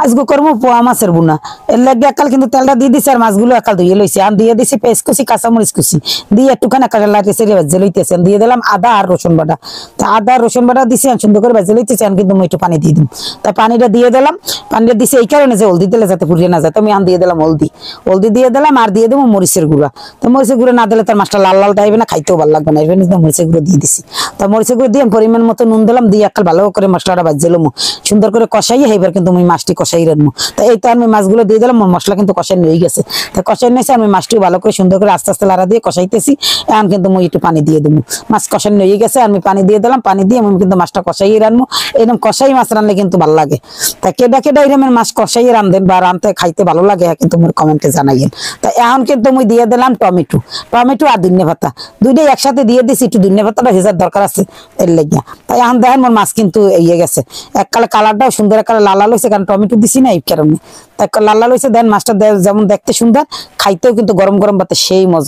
আজকে করবো পোয়া মাছের বুনা এর লাগে একাল কিন্তু তেলটা দিয়ে দিছি আর মাছগুলো একাল ধুয়ে লইছি আর দিয়ে দিছি পেঁয়াজ কুচি কাঁচামরিচ কুচি দিয়ে একটুখানি লাইটে সেরে ভেজে লইতেছি দিয়ে দিলাম আদা আর রসুন বাটা। তা আদা রসুন বাটা দিছি সুন্দর করে ভেজে লইতেছি কিন্তু একটু পানি দিয়ে দিই। তাই পানিটা দিয়ে দিলাম, পানিটা দিছি এই কারণে যে হলদি দিলে যাতে পুড়িয়ে না যায়। তো আমি দিয়ে দিলাম হলদি দিয়ে দিলাম আর দিয়ে দেবো মরিচের গুঁড়া। তো মরিচের গুঁড়া না দিলে তার মাছটা লাল লাল টাইবে না, খাইতেও ভালো লাগবে না, এর জন্য মরিচের গুঁড়ো দিয়ে দিছি। তা মরিচের গুঁড়ো দিয়ে পরিমাণ মতো নুন দিলাম, দিয়ে একাল ভালো করে মশলাটা ভাজে লমু সুন্দর করে কষাইয়ে এবার কিন্তু আমি মাছটি কষাই রাখবো। তো এই তো আমি মাছগুলো দিয়ে দিলাম, মশলা কিন্তু কষাই নিয়ে গেছে। তা কষাই নিয়েছে আমি মাছটিও ভালো করে সুন্দর করে আস্তে আস্তে লাড়া দিয়ে কষাইতেছি। এখন কিন্তু আমি একটু পানি দিয়ে দেবো, মাছ কষাই নিয়ে গেছে আমি পানি দিয়ে দিলাম, পানি দিয়ে আমি কিন্তু মাছটা কষাই রাখবো। এরকম কষাই মাছ রানলে কিন্তু ভালো লাগে। তা কেডা কেডা এরকমের মাছ কষাই রান্ধেন বা রানতে খাইতে ভালো লাগে কিন্তু মোর কমেন্টে জানাইয়েন। তা এখন কিন্তু আমি দিয়ে দিলাম টমেটো আর ধনিয়া পাতা দুইটাই একসাথে দিয়ে দিছি, একটু ধনিয়া পাতাটা ভেজার দরকার আছে এর লেগিয়া। তাই এখন দেখেন মোর মাছ কিন্তু ইয়ে গেছে এককালে কালারটাও সুন্দর, এককালে লাল লাল হয়েছে কারণ টমেটো দিছি না এই কারণে। তাই লাল লাল হয়েছে দেন মাছটা যেমন দেখতে সুন্দর, খাইতেও কিন্তু গরম গরম ভাতে সেই মজা।